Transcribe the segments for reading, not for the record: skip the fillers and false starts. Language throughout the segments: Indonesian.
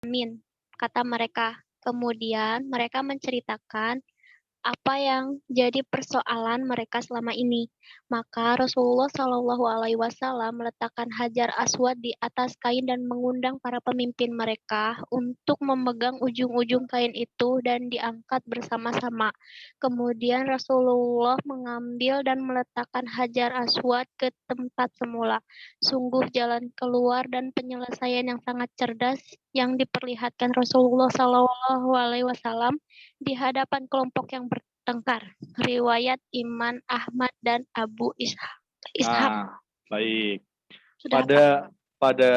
Amin, kata mereka. Kemudian mereka menceritakan apa yang jadi persoalan mereka selama ini. Maka Rasulullah Shallallahu Alaihi Wasallam meletakkan Hajar Aswad di atas kain dan mengundang para pemimpin mereka untuk memegang ujung-ujung kain itu dan diangkat bersama-sama. Kemudian Rasulullah mengambil dan meletakkan Hajar Aswad ke tempat semula. Sungguh jalan keluar dan penyelesaian yang sangat cerdas yang diperlihatkan Rasulullah Shallallahu Alaihi Wasallam di hadapan kelompok yang bertengkar. Riwayat Imam Ahmad dan Abu Ishaq. Baik. Sudah Pada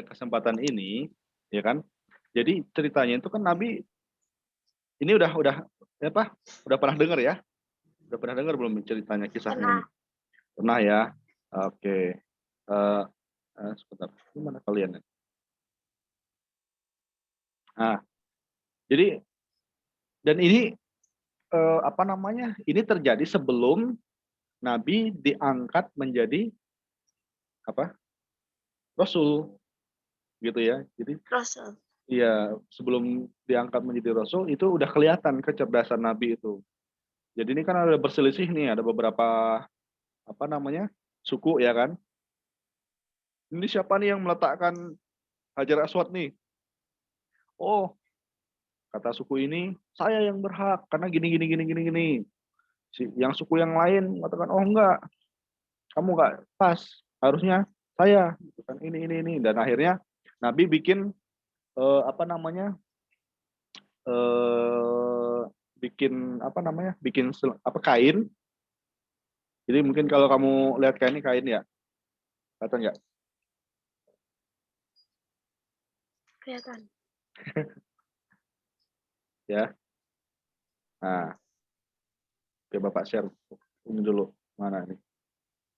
kesempatan ini, ya kan? Jadi ceritanya itu kan Nabi ini udah pernah dengar ya? Udah pernah dengar belum ceritanya kisahnya ini? Pernah ya? Oke. Sebentar. Gimana kalian? Nah, jadi dan ini ini terjadi sebelum Nabi diangkat menjadi Rasul, gitu ya. Jadi Rasul. iya, sebelum diangkat menjadi Rasul itu udah kelihatan kecerdasan Nabi itu. Jadi ini kan ada berselisih nih, ada beberapa suku ya kan. Ini siapa nih yang meletakkan Hajar Aswad nih? Oh, kata suku ini saya yang berhak karena gini. Yang suku yang lain mengatakan oh enggak, kamu enggak pas, harusnya saya gitu kan, ini dan akhirnya Nabi bikin bikin kain. Jadi mungkin kalau kamu lihat kain ini kain ya, kelihatan nggak? Kelihatan. Ya. Nah, oke Bapak share ini dulu. Mana nih?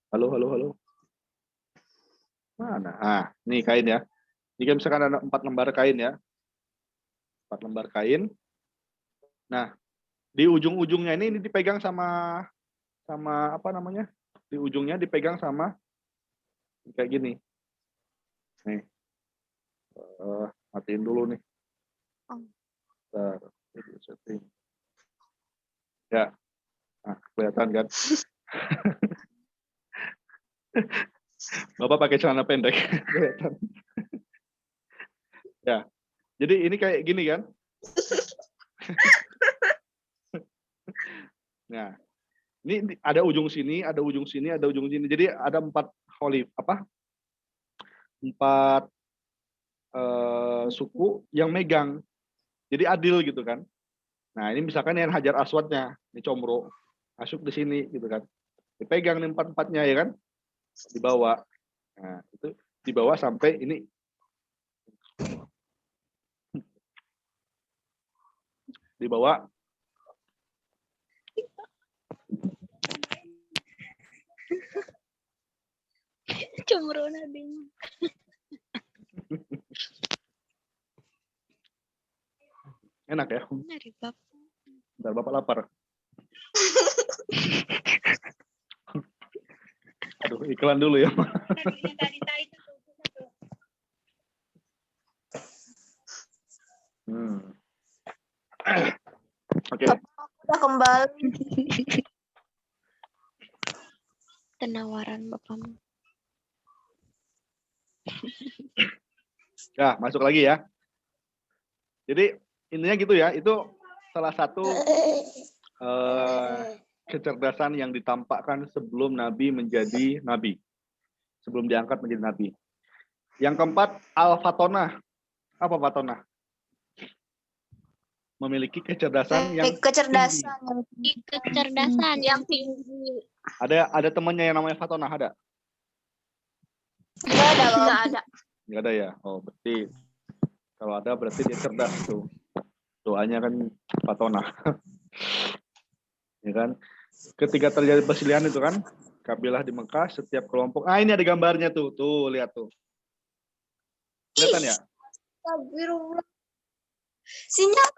Halo. Mana? Nih kain ya. Jika misalkan ada 4 lembar kain ya. 4 lembar kain. Nah, di ujung-ujungnya ini dipegang sama di ujungnya dipegang sama kayak gini. Nih. Matiin dulu nih. Setting. Ya. Nah, kelihatan kan? Bapak pakai celana pendek. Kelihatan. Ya. Jadi ini kayak gini kan? Nah, ini ada ujung sini, ada ujung sini, ada ujung sini. Jadi ada 4 suku yang megang. Jadi adil gitu kan. Nah, ini misalkan yang Hajar Aswadnya, ini Comro, masuk di sini gitu kan. Dipegang nih 4-4-nya ya kan? Dibawa. Nah, itu dibawa sampai ini. Dibawa. Comro Nabi. Enak ya? Bentar, Bapak lapar. Aduh, iklan dulu ya. Oke. Udah kembali. Penawaran Bapak. Ya, masuk lagi ya. Jadi intinya gitu ya, itu salah satu kecerdasan yang ditampakkan sebelum Nabi menjadi Nabi. Sebelum diangkat menjadi Nabi. Yang keempat, Al-Fatonah. Apa Fatonah? Memiliki kecerdasan yang tinggi. Kecerdasan yang tinggi. Ada temannya yang namanya Fatonah, ada? Nggak ada. Nggak ada ya? Oh, berarti kalau ada berarti dia cerdas tuh. Doanya kan Fatonah. Ya kan? Ketika terjadi persilihan itu kan, kabilah di Mekah, setiap kelompok. Ini ada gambarnya tuh. Tuh, lihat tuh. Kelihatan ya? Sinyal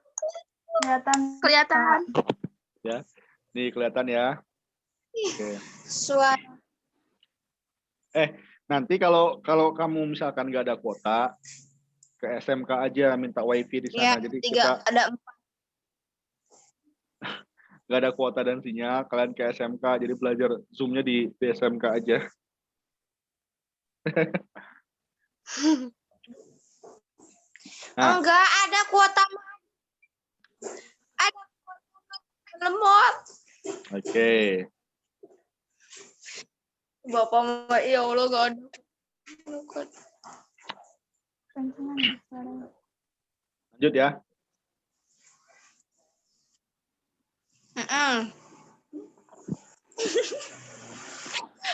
kelihatan. Ya. Nih kelihatan ya. Oke. Suara. Nanti kalau kamu misalkan nggak ada kuota, ke SMK aja minta wifi di Ya, sana. Jadi 3 kita ada nggak ada kuota dan sinyal, kalian ke SMK, jadi belajar Zoom-nya di SMK aja. Nah, enggak ada kuota ada kuota lemot. oke. Bapak mah ya Allah enggak ada. Lanjut ya.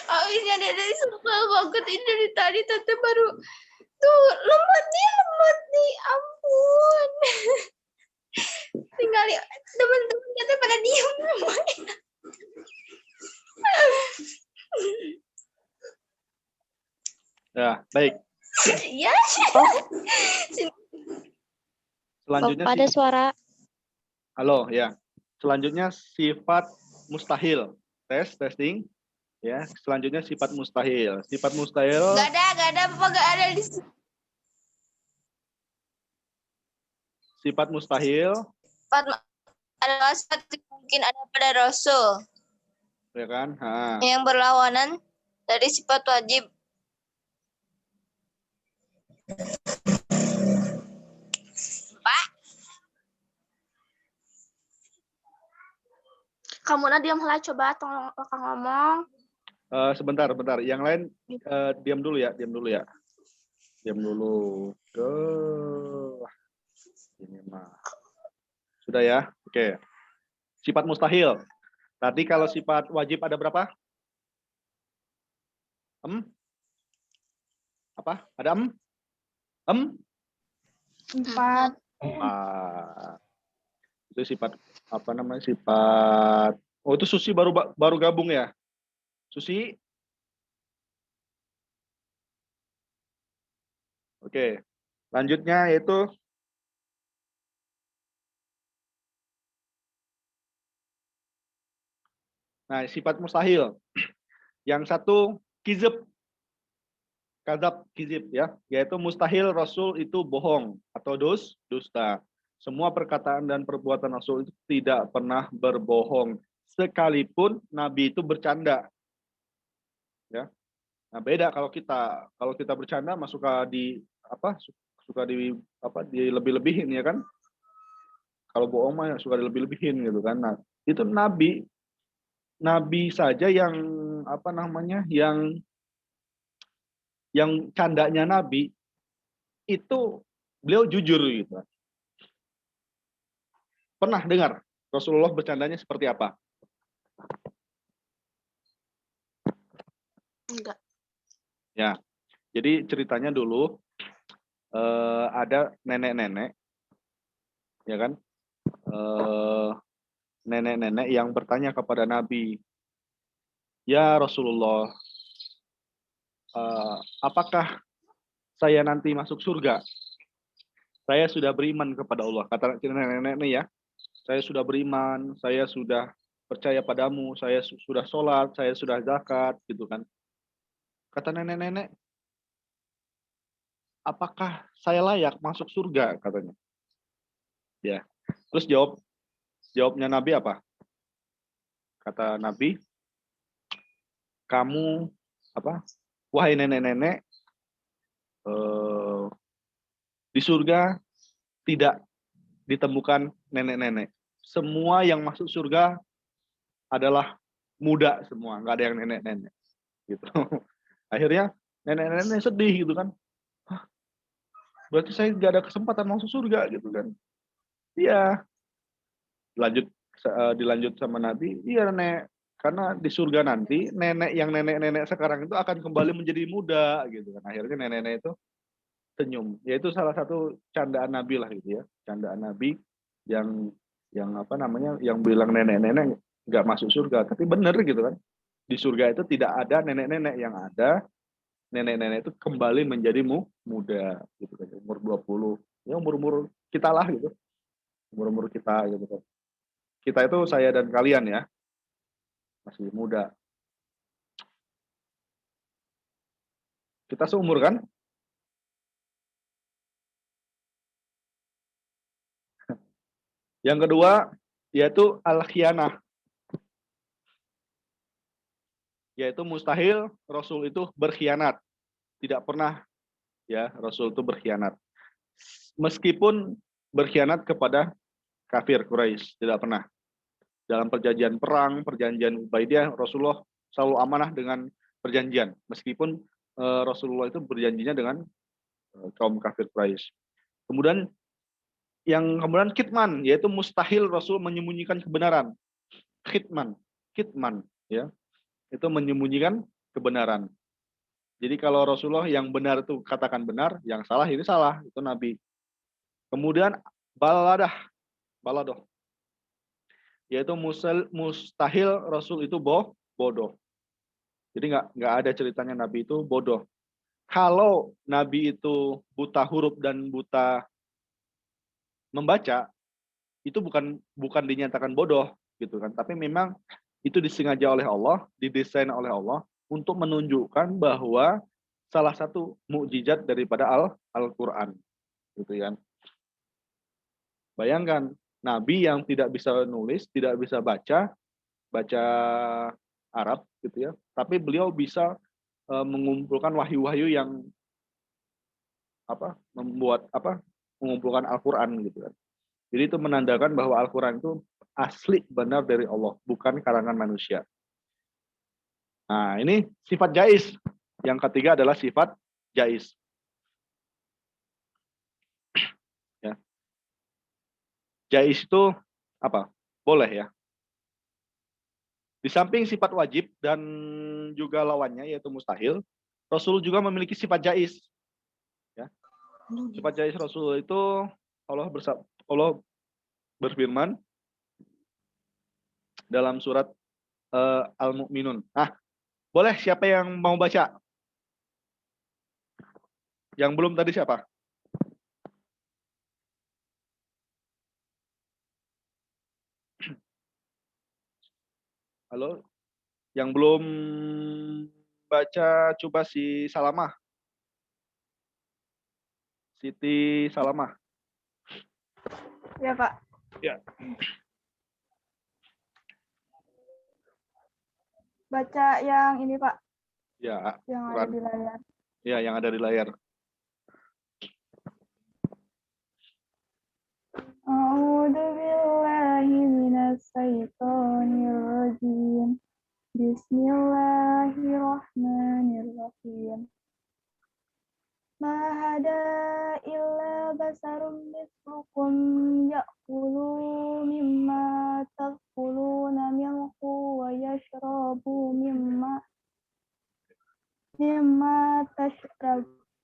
Abisnya dari suka banget ini dari tadi tante baru tuh lemot nih ampun. Tinggal teman-teman tante pada diem semuanya. Ya, baik. Ya. Selanjutnya Bapak ada suara. halo ya. Selanjutnya sifat mustahil. Testing. Ya, selanjutnya sifat mustahil. Sifat mustahil Gak ada Bapak gak ada di sini. sifat mustahil Adalah sifat mungkin ada pada Rasul ya kan? yang berlawanan dari sifat wajib. Pak, kamu diam lah coba tolong Kakak ngomong. Sebentar. Yang lain diam dulu ya. Diam dulu. Ini mah. Sudah ya? Oke. Sifat mustahil. Tadi kalau sifat wajib ada berapa? Apa? Ada 4. Itu sifat apa namanya? Sifat. Oh, itu Susi baru gabung ya? Susi? Oke. Lanjutnya yaitu nah, sifat mustahil. Yang satu kizib. Kadzab kizib ya, yaitu mustahil Rasul itu bohong atau dusta. Semua perkataan dan perbuatan Rasul itu tidak pernah berbohong, sekalipun Nabi itu bercanda. Ya, nah beda kalau kita bercanda masuk di apa? Suka di lebih-lebihin ya kan? Kalau bohong mah suka dilebih-lebihin gitu kan. Nah, itu Nabi saja yang apa namanya? Yang candanya Nabi itu beliau jujur gitu. Pernah dengar Rasulullah bercandanya seperti apa? Enggak. Ya, jadi ceritanya dulu ada nenek-nenek, ya kan? Nenek-nenek yang bertanya kepada Nabi, ya Rasulullah, apakah saya nanti masuk surga? Saya sudah beriman kepada Allah. Kata nenek-nenek ini ya, saya sudah beriman, saya sudah percaya padamu, saya sudah sholat, saya sudah zakat, gitu kan? Kata nenek-nenek, apakah saya layak masuk surga? Katanya. Ya, terus jawabnya Nabi apa? Kata Nabi, kamu apa? Wahai nenek-nenek, di surga tidak ditemukan nenek-nenek. Semua yang masuk surga adalah muda semua, nggak ada yang nenek-nenek. Gitu. Akhirnya nenek-nenek sedih gitu kan. Hah, berarti saya nggak ada kesempatan masuk surga gitu kan. Iya. Dilanjut sama Nabi, iya nenek, karena di surga nanti nenek sekarang itu akan kembali menjadi muda gitu kan. Akhirnya nenek-nenek itu senyum. Yaitu salah satu candaan Nabi lah gitu ya. Candaan Nabi yang apa namanya, yang bilang nenek-nenek nggak masuk surga, tapi benar gitu kan. Di surga itu tidak ada nenek-nenek, yang ada nenek-nenek itu kembali menjadi muda gitu kan. Umur 20. Ya umur-umur kita lah gitu. Umur-umur kita gitu kan. Kita itu saya dan kalian ya, masih muda. Kita seumur kan? Yang kedua yaitu al-khianah, yaitu mustahil Rasul itu berkhianat. Tidak pernah ya Rasul itu berkhianat. Meskipun berkhianat kepada kafir Quraisy, tidak pernah. Dalam perjanjian perang, perjanjian Ubaidiyah, Rasulullah selalu amanah dengan perjanjian. Meskipun Rasulullah itu berjanjinya dengan kaum kafir Quraisy. Kemudian kemudian kitman, yaitu mustahil Rasul menyembunyikan kebenaran. Kitman, ya, itu menyembunyikan kebenaran. Jadi kalau Rasulullah yang benar itu katakan benar, yang salah ini salah, itu Nabi. Kemudian baladoh, yaitu mustahil Rasul itu bodoh. Jadi nggak ada ceritanya Nabi itu bodoh. Kalau Nabi itu buta huruf dan buta membaca, itu bukan dinyatakan bodoh gitu kan, tapi memang itu disengaja oleh Allah, didesain oleh Allah untuk menunjukkan bahwa salah satu mukjizat daripada Al-Qur'an gitu kan. Bayangkan Nabi yang tidak bisa nulis, tidak bisa baca Arab gitu ya, tapi beliau bisa mengumpulkan wahyu-wahyu yang mengumpulkan Al-Qur'an gitu kan. Jadi itu menandakan bahwa Al-Qur'an itu asli benar dari Allah, bukan karangan manusia. Nah, ini sifat jais. Yang ketiga adalah sifat jais. Ya. Jais itu apa? Boleh ya. Di samping sifat wajib dan juga lawannya yaitu mustahil, Rasul juga memiliki sifat jais. Ya. Sifat jais Rasul itu Allah berfirman dalam surat Al-Mu'minun. Nah, boleh siapa yang mau baca? Yang belum tadi siapa? Halo? Yang belum baca coba si Salamah. Siti Salamah. Ya, Pak. Ya. Baca yang ini, Pak. Ya, Yang ada di layar. Ya, yang ada di layar. A'udzu billahi minas syaitonir rajim. Bismillahirrahmanirrahim. Ma hada illa basarum mislukum ya'kulu mimma ta'kuluna minhu wa yashrabu mimma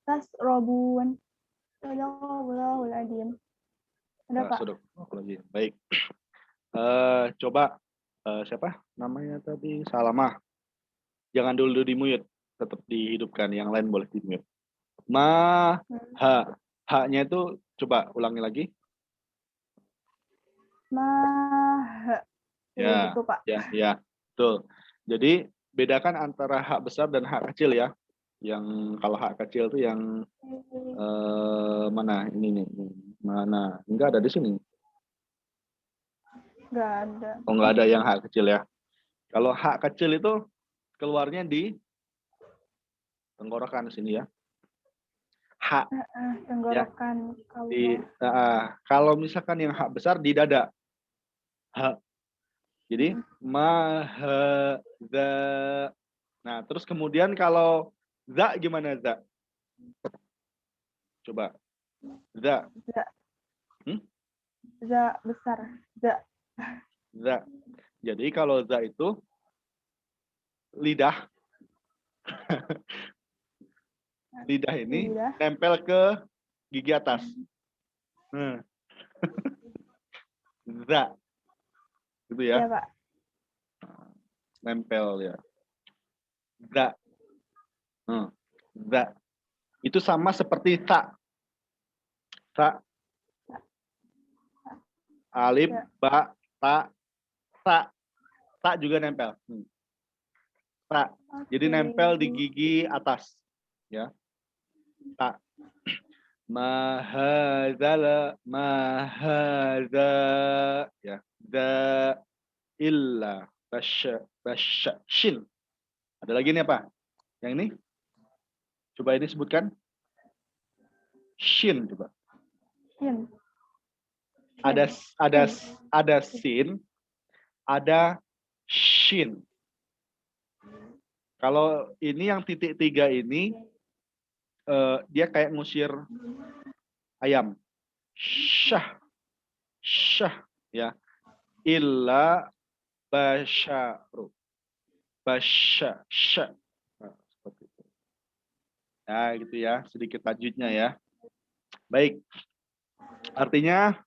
tasrabun. Sadaqallahul adzim. Ada, Pak. Baik. Coba siapa namanya tadi? Salamah. Jangan dulu di mute, tetap dihidupkan. Yang lain boleh di mute. Ha-nya itu coba ulangi lagi. Ya, gitu, Pak. ya, betul. Jadi bedakan antara hak besar dan hak kecil ya. Yang kalau hak kecil itu yang mana? Ini nih. Mana? Enggak ada di sini. Enggak ada. Oh, enggak ada yang hak kecil ya. Kalau hak kecil itu keluarnya di tenggorokan sini ya. Hak. Tenggorokan. Ya, kalau misalkan yang hak besar di dada. Hak. Jadi za. Nah, terus kemudian kalau za gimana za? Coba. Za. Za besar. Za. Jadi kalau za itu lidah. Lidah ini nempel ke gigi atas. Za. Gitu ya. Iya, Pak. Nempel ya. Za. Za. Itu sama seperti ta. Ta. Alif, ba, ta, ta. Ta juga nempel. Ta. Jadi nempel di gigi atas. Ya. Ta. ma hadzal ma hadza ya. Da illa shin. Ada lagi nih apa? Yang ini? Coba ini sebutkan. Shin coba. Shin. Ada ada sin, ada shin. Kalau ini yang titik 3 ini dia kayak ngusir ayam. Syah. Syah ya. Illa basyaru. Basya. Syah. Nah, seperti itu. Nah, gitu ya, sedikit tajwidnya ya. Baik. Artinya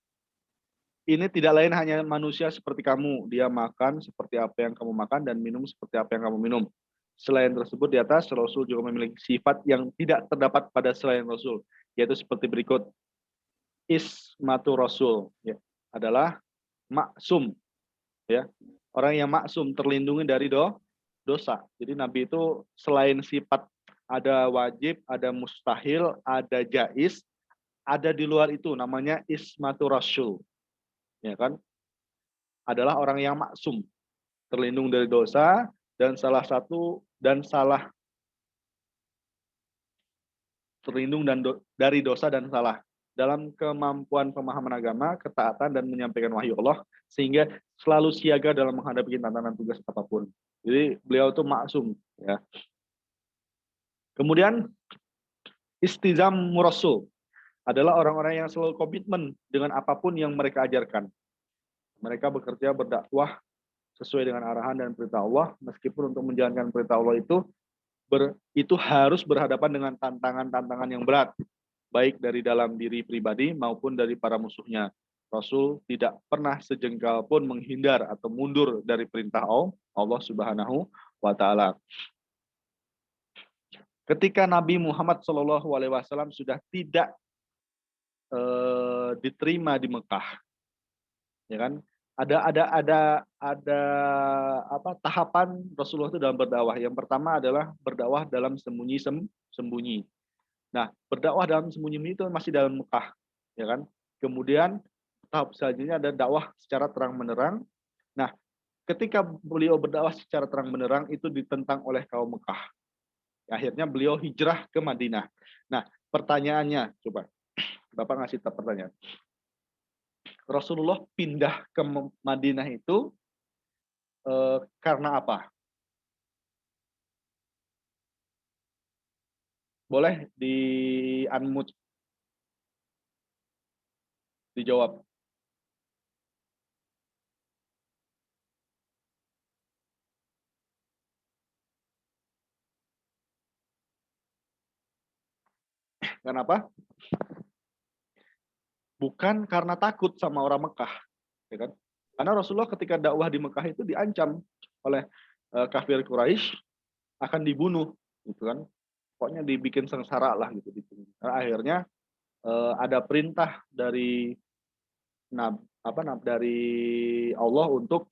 ini tidak lain hanya manusia seperti kamu. Dia makan seperti apa yang kamu makan dan minum seperti apa yang kamu minum. Selain tersebut di atas, Rasul juga memiliki sifat yang tidak terdapat pada selain Rasul, yaitu seperti berikut. Ismatu Rasul ya, adalah maksum ya. Orang yang maksum terlindungi dari dosa. Jadi Nabi itu selain sifat ada wajib, ada mustahil, ada jaiz, ada di luar itu namanya ismatu Rasul. Ya kan? Adalah orang yang maksum, terlindung dari dosa dan terlindung dari dosa dan salah dalam kemampuan pemahaman agama, ketaatan dan menyampaikan wahyu Allah sehingga selalu siaga dalam menghadapi tantangan tugas apapun. Jadi beliau itu maksum ya. Kemudian istizam murasul adalah orang-orang yang selalu komitmen dengan apapun yang mereka ajarkan. Mereka bekerja berdakwah sesuai dengan arahan dan perintah Allah, meskipun untuk menjalankan perintah Allah itu harus berhadapan dengan tantangan-tantangan yang berat, baik dari dalam diri pribadi maupun dari para musuhnya. Rasul tidak pernah sejengkal pun menghindar atau mundur dari perintah Allah Subhanahu wa Ta'ala. Ketika Nabi Muhammad SAW sudah tidak diterima di Mekah, ya kan? Ada tahapan Rasulullah itu dalam berdakwah. Yang pertama adalah berdakwah dalam sembunyi. Nah, berdakwah dalam sembunyi itu masih dalam Mekah, ya kan? Kemudian tahap selanjutnya ada dakwah secara terang-menerang. Nah, ketika beliau berdakwah secara terang-menerang itu ditentang oleh kaum Mekah. Akhirnya beliau hijrah ke Madinah. Nah, pertanyaannya, coba Bapak ngasih pertanyaan. Rasulullah pindah ke Madinah itu karena apa? Boleh di-unmute, dijawab. Kenapa? Bukan karena takut sama orang Mekah, ya kan? Karena Rasulullah ketika dakwah di Mekah itu diancam oleh kafir Quraisy akan dibunuh, gitu kan? Pokoknya dibikin sengsara lah gitu. Karena akhirnya ada perintah dari dari Allah untuk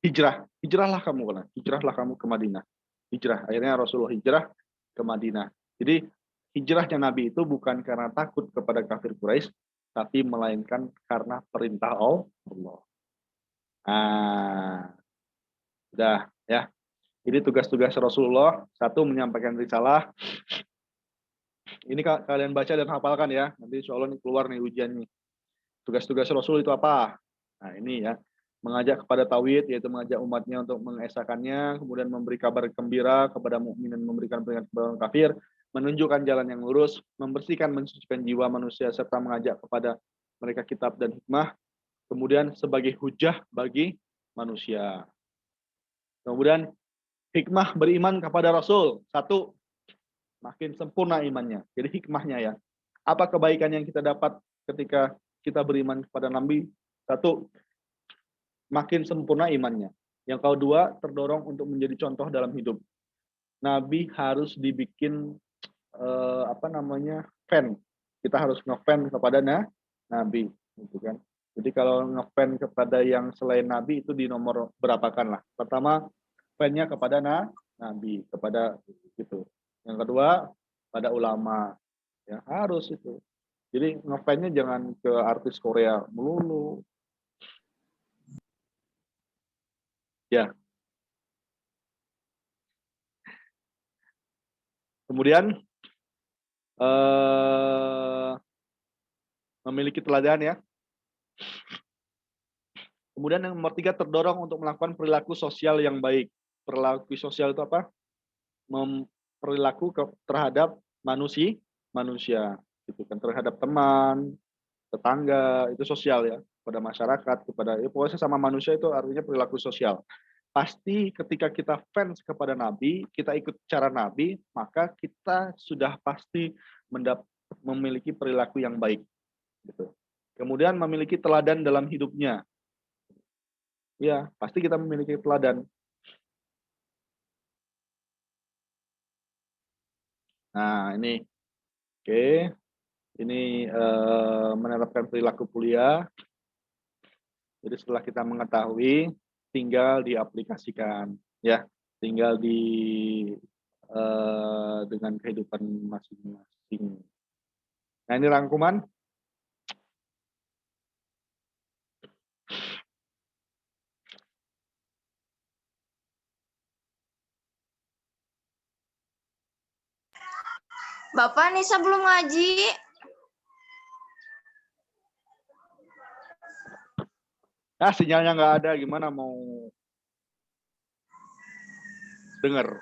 hijrahlah kamu ke Madinah. Hijrah. Akhirnya Rasulullah hijrah ke Madinah. Jadi hijrahnya Nabi itu bukan karena takut kepada kafir Quraisy, tapi melainkan karena perintah Allah. Nah, udah ya. Ini tugas-tugas Rasulullah. Satu, menyampaikan risalah. Ini kalian baca dan hafalkan ya. Nanti insya Allah keluar nih ujiannya. Tugas-tugas Rasul itu apa? Nah ini ya. Mengajak kepada tauhid, yaitu mengajak umatnya untuk mengesahkannya, kemudian memberi kabar gembira kepada mukmin dan memberikan peringatan kepada orang kafir, menunjukkan jalan yang lurus, membersihkan, mensucikan jiwa manusia, serta mengajak kepada mereka kitab dan hikmah, kemudian sebagai hujah bagi manusia. Kemudian hikmah beriman kepada Rasul. Satu, makin sempurna imannya. Jadi hikmahnya ya. Apa kebaikan yang kita dapat ketika kita beriman kepada Nabi? Satu, makin sempurna imannya. Yang kedua, terdorong untuk menjadi contoh dalam hidup. Nabi harus dibikin fan. Kita harus ngefan kepada Nabi, gitu kan. Jadi kalau ngefan kepada yang selain Nabi itu di nomor berapakan lah. Pertama, fan-nya kepada Nabi, kepada gitu. Yang kedua, pada ulama. Ya, harus itu. Jadi ngefansnya jangan ke artis Korea melulu. Ya. Kemudian memiliki teladan ya. Kemudian yang nomor 3, terdorong untuk melakukan perilaku sosial yang baik. Perilaku sosial itu apa? Perilaku terhadap manusia, gitu kan, terhadap teman, tetangga, itu sosial ya, kepada masyarakat, kepada ya, pokoknya sama manusia itu artinya perilaku sosial. Pasti ketika kita fans kepada Nabi, kita ikut cara Nabi, maka kita sudah pasti memiliki perilaku yang baik. Gitu. Kemudian memiliki teladan dalam hidupnya. Ya, pasti kita memiliki teladan. Nah, ini oke. Ini menerapkan perilaku mulia. Jadi setelah kita mengetahui, tinggal diaplikasikan, ya, tinggal dengan kehidupan masing-masing. Nah, ini rangkuman. Bapak Nisa belum ngaji. Nah, sinyalnya nggak ada, gimana mau dengar?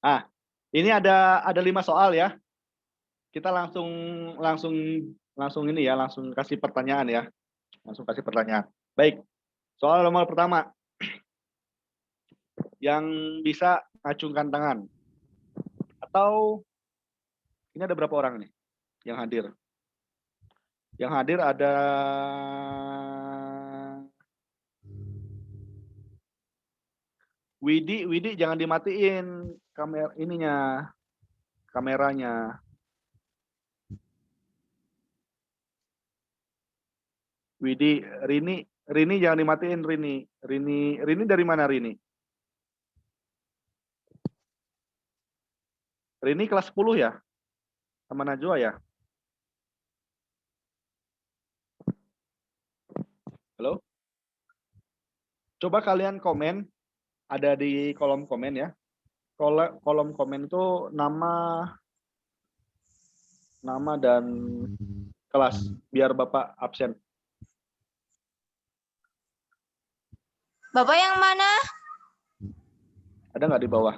Ah, ini ada 5 soal ya. Kita langsung ini ya, langsung kasih pertanyaan ya. Langsung kasih pertanyaan. Baik. Soal nomor pertama. Yang bisa acungkan tangan. Atau ini ada berapa orang nih yang hadir? Yang hadir ada Widi jangan dimatiin kameranya. Widi, Rini jangan dimatiin Rini dari mana Rini? Rini kelas 10 ya? Sama Najwa ya? Halo? Coba kalian komen, ada di kolom komen ya. Kolom komen itu nama dan kelas, biar Bapak absen. Bapak yang mana? Ada nggak di bawah?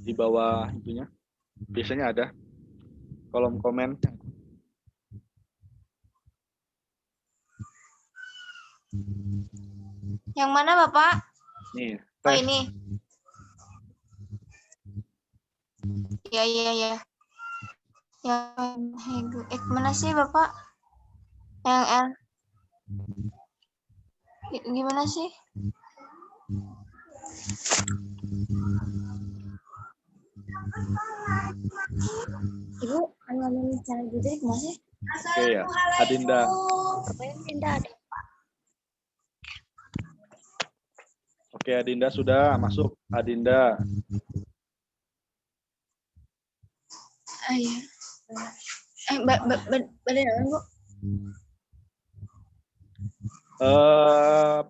Di bawah itunya. Biasanya ada. Kolom komen. Yang mana Bapak? Nih, Oh tes. ini. Ya. Yang mana sih Bapak? Yang L. Gimana sih? Ibu, ngomongin cara jujur gimana sih? Oke ya, Adinda. Adinda ada. Oke, Adinda sudah masuk. Adinda. Iya. Beneran Bu?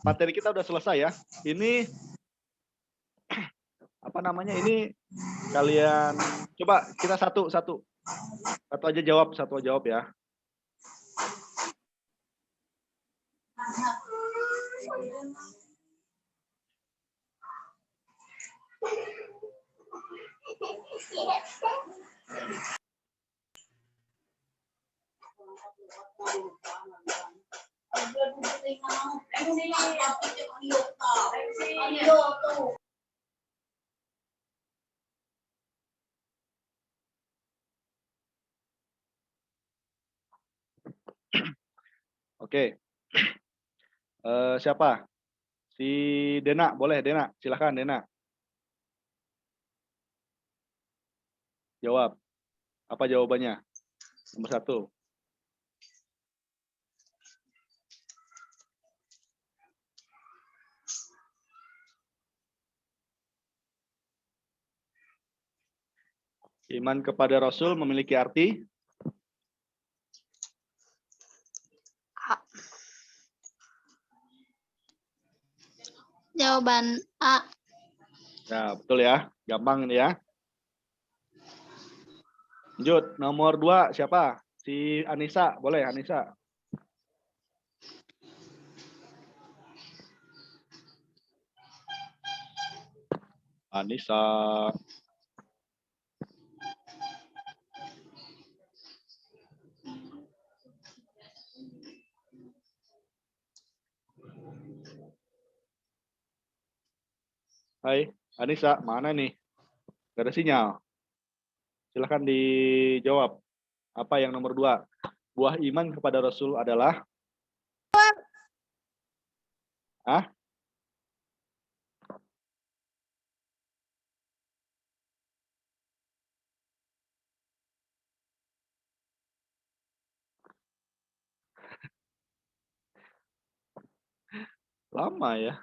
Materi kita udah selesai ya. Ini apa namanya? Ini kalian coba kita satu aja jawab ya. Oke. Siapa? Si Dena, boleh Dena, silahkan Dena. Jawab. Apa jawabannya? Nomor 1. Iman kepada Rasul memiliki arti A. Jawaban A. ya, betul ya. Gampang ini ya. Lanjut, nomor 2 siapa? Si Anissa, boleh Anissa. Anissa. Hai, Anissa, mana nih? Gak ada sinyal. Silahkan dijawab. Apa yang nomor 2? Buah iman kepada Rasul adalah? Hah? Lama ya.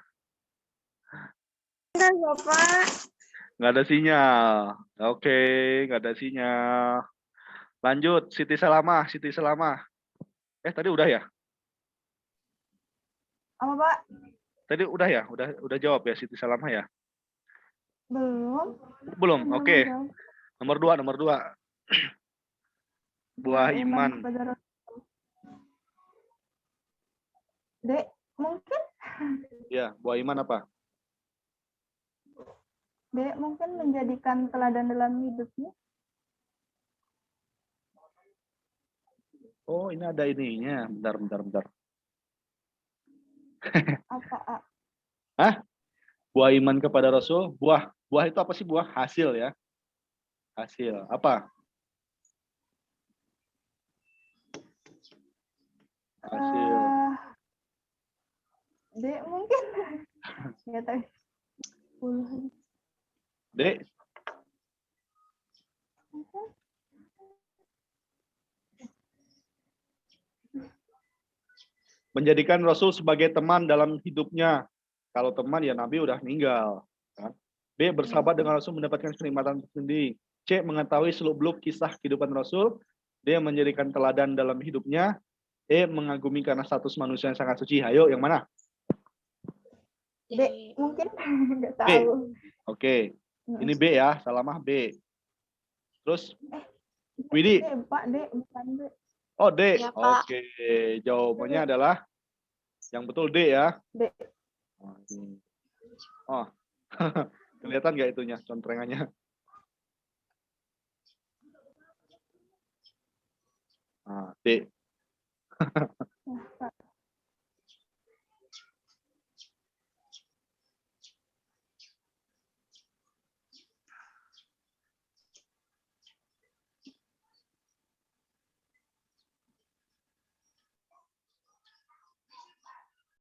Enggak, Bapak. Nggak ada sinyal. Oke, nggak ada sinyal. Lanjut, Siti Salamah, Siti Salamah. Tadi udah ya? Apa, Pak? Tadi udah ya? Udah jawab ya Siti Salamah ya? Belum. Belum. Belum Oke. jawab. Nomor 2. Buah iman. Kepada Rasul. Dek, mungkin Ya, buah iman apa? Dek mungkin menjadikan teladan dalam hidupnya. Oh, ini ada ininya. Bentar. Apa, A? Hah? Buah iman kepada Rasul. Buah itu apa sih buah? Hasil ya. Hasil. Apa? Hasil. Dek mungkin. Nggak tahu. Dek. Menjadikan Rasul sebagai teman dalam hidupnya. Kalau teman ya Nabi udah meninggal. Kan? B. Bersahabat dengan Rasul mendapatkan kenikmatan tersendiri. C. Mengetahui seluk-beluk kisah kehidupan Rasul. D. Menjadikan teladan dalam hidupnya. E. Mengagumi karena status manusia yang sangat suci. Ayo, yang mana? Dek mungkin. Nggak B. tahu. Oke. Ini B ya. Salamah B. Terus Widi. Dek, Pak, Dek, bukan Dek. Oh, D. Ya, Pak. Oke. Jawabannya adalah yang betul D ya. Dek. Oh. Kelihatan nggak itunya, contrengannya? D.